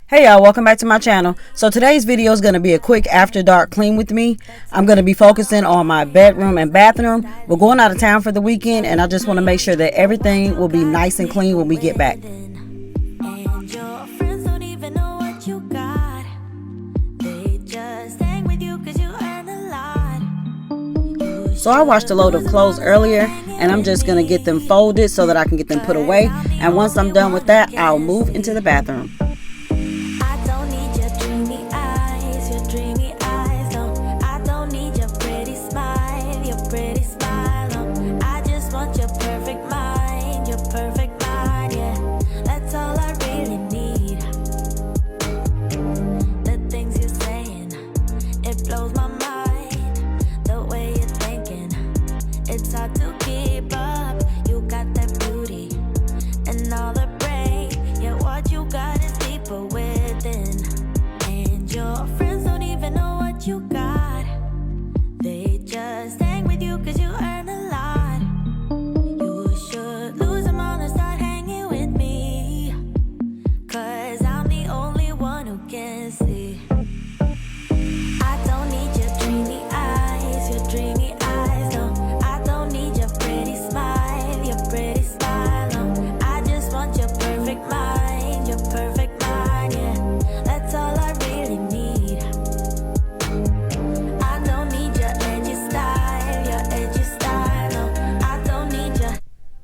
Hey y'all, welcome back to my channel. So today's video is going to be a quick after dark clean with me. I'm going to be focusing on my bedroom and bathroom. We're going out of town for the weekend and I just want to make sure that everything will be nice and clean when we get back. So I washed a load of clothes earlier and I'm just going to get them folded so that I can get them put away. And once I'm done with that, I'll move into the bathroom.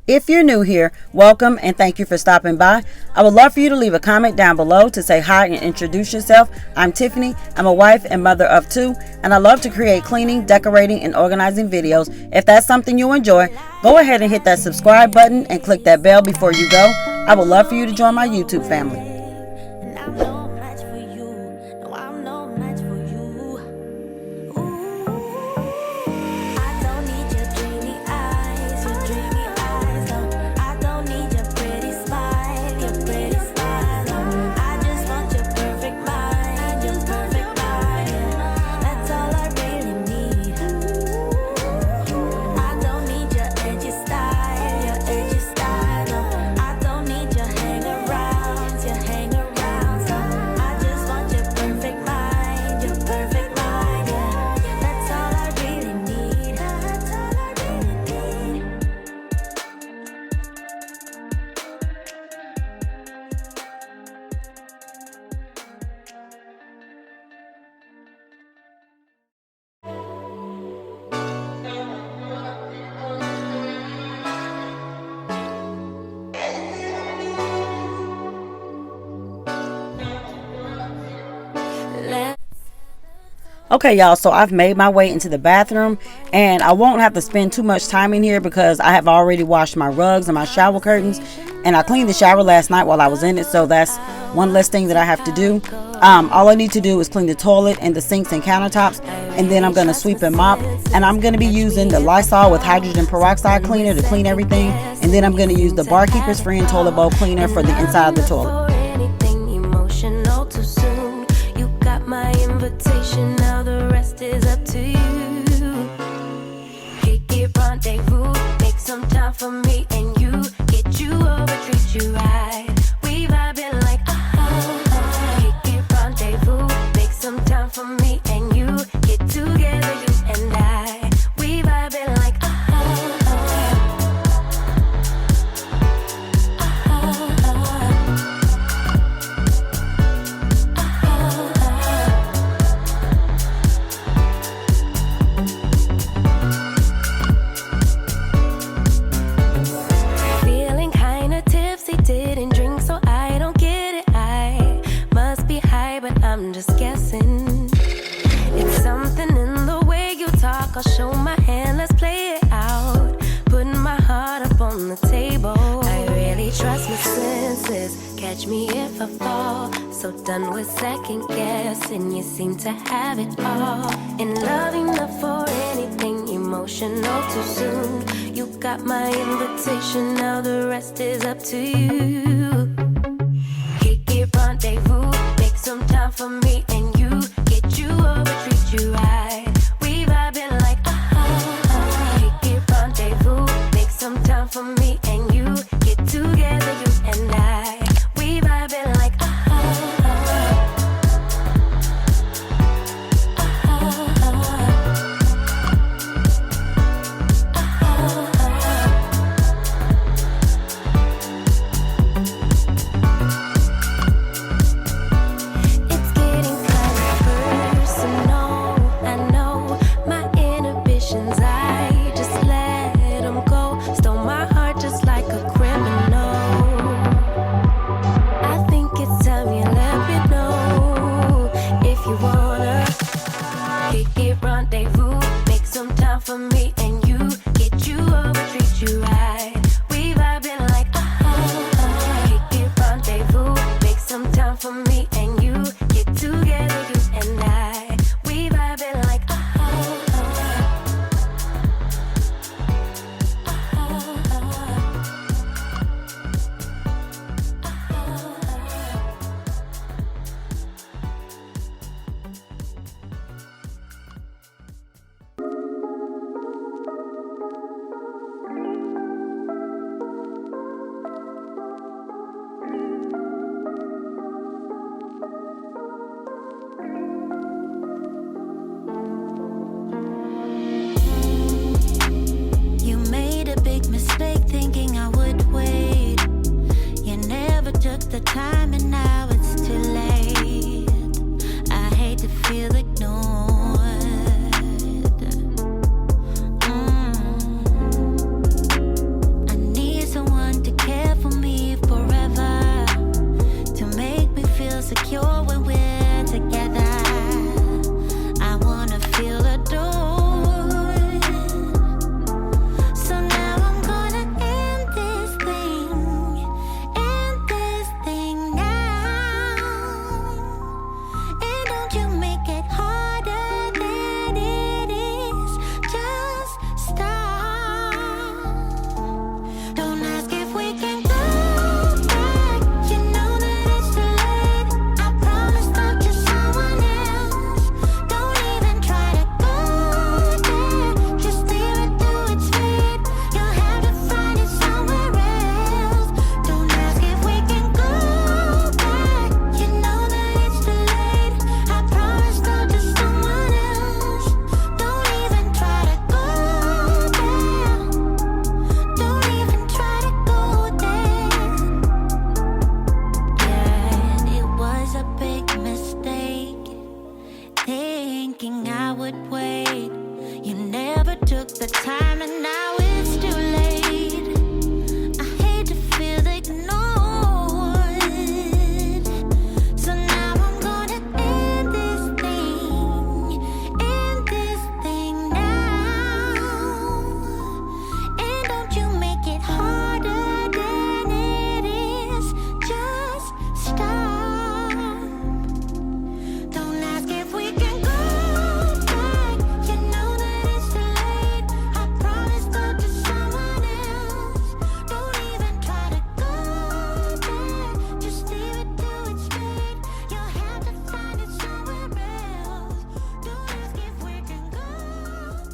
If you're new here, welcome and thank you for stopping by. I would love for you to leave a comment down below to say hi and introduce yourself. I'm Tiffany. I'm a wife and mother of 2, and I love to create cleaning, decorating, and organizing videos. If that's something you enjoy, go ahead and hit that subscribe button and click that bell before you go. I would love for you to join my YouTube family. Okay y'all, so I've made my way into the bathroom and I won't have to spend too much time in here because I have already washed my rugs and my shower curtains, and I cleaned the shower last night while I was in it, so that's one less thing that I have to do. All I need to do is clean the toilet and the sinks and countertops, and then I'm going to sweep and mop, and I'm going to be using the Lysol with hydrogen peroxide cleaner to clean everything, and then I'm going to use the Barkeeper's Friend toilet bowl cleaner for the inside of the toilet. My invitation, now the rest is up to you. Kick it, rendezvous, make some time for me and you. Get you over, treat you right. We vibing like Kick it, rendezvous, make some time for me and you. Get together, you and I. We vibing like I'm just guessing. It's something in the way you talk. I'll show my hand, let's play it out. Putting my heart up on the table. I really trust my senses. Catch me if I fall. So done with second guessing. You seem to have it all. In love enough for anything. Emotional too soon. You got my invitation. Now the rest is up to you. Kick it, rendezvous. Make some time for me and you. Get you over, treat you right. We vibing like Kick it, rendezvous. Make some time for me and you. Get together, you and I. We vibing like the time and now it's too late. I hate to feel ignored. I need someone to care for me forever, to make me feel secure when we're together. I wanna feel adored. So now I'm gonna end this thing now. And don't you make it harder than it is. Just stop. Don't ask if we can go back. You know that it's too late. I promise not to someone else. Don't even try to go there. Just steer it through its fate. You'll have to find it somewhere else. Don't ask if we can go back. You know that it's too late. I promise not to someone else. Don't even try to go there. Don't even try to go there. Yeah, it was a big mistake, thinking I would wait. You never took the time and now it's too late. I hate to feel ignored. So now I'm gonna end this thing now. And don't you make it harder than it is. Just stop. Don't ask if we can go back. You know that it's too late. I promise not to someone else. Don't even try to go there. Just steer it through its fate. You'll have to find it somewhere else. Don't ask if we can go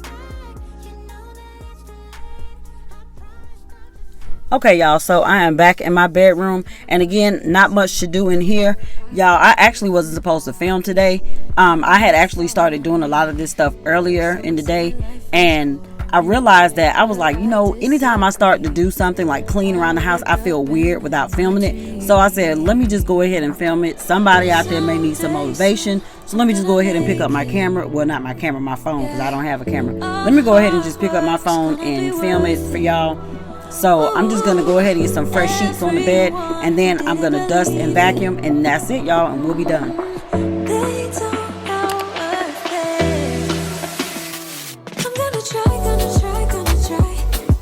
back. You know that it's too late. I promise not to. Okay, y'all, so I am back in my bedroom, and again, not much to do in here. Y'all, I actually wasn't supposed to film today. I had actually started doing a lot of this stuff earlier in the day, and I realized that I was like, anytime I start to do something like clean around the house, I feel weird without filming it. So I said, let me just go ahead and film it. Somebody out there may need some motivation, so let me just go ahead and pick up my camera. Well, not my camera, my phone, because I don't have a camera. Let me go ahead and just pick up my phone and film it for y'all. So I'm just going to go ahead and get some fresh sheets on the bed, and then I'm going to dust and vacuum, and that's it, y'all, and we'll be done. They don't know what's there. I'm gonna try.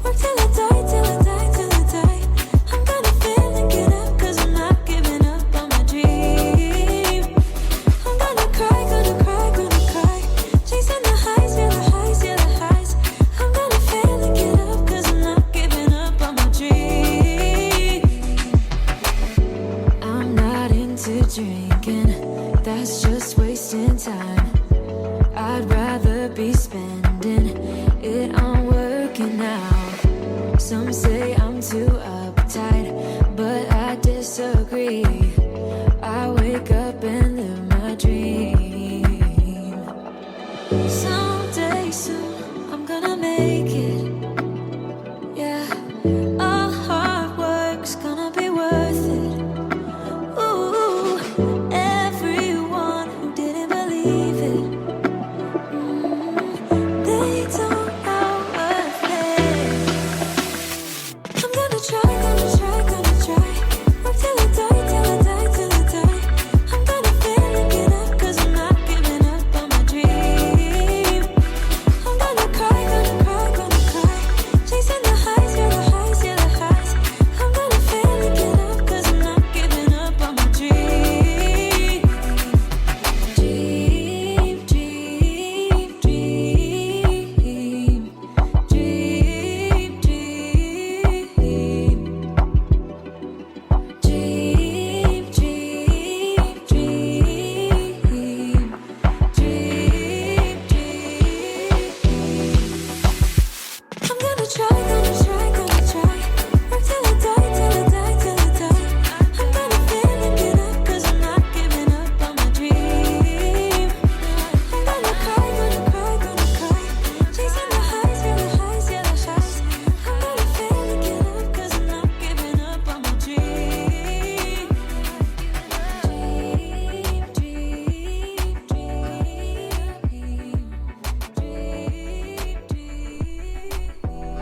Work till I die. I'm gonna fail and get up, 'cause I'm not giving up on my dream. I'm gonna cry. Chasing the highs, yeah, the highs. I'm gonna fail and get up, 'cause I'm not giving up on my dream. I'm not into drinking, that's just wasting time. I'd rather be spending it on working out. Some say I'm too uptight, but I disagree. I wake up and live my dream. Someday soon I'm gonna make it. Yeah, all hard work's gonna be worth it. Ooh, everyone who didn't believe it.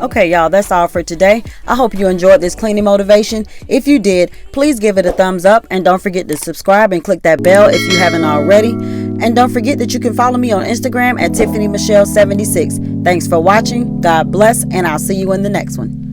Okay, y'all, that's all for today. I hope you enjoyed this cleaning motivation. If you did, please give it a thumbs up and don't forget to subscribe and click that bell if you haven't already. And don't forget that you can follow me on Instagram at TiffanyMichelle76. Thanks for watching. God bless, and I'll see you in the next one.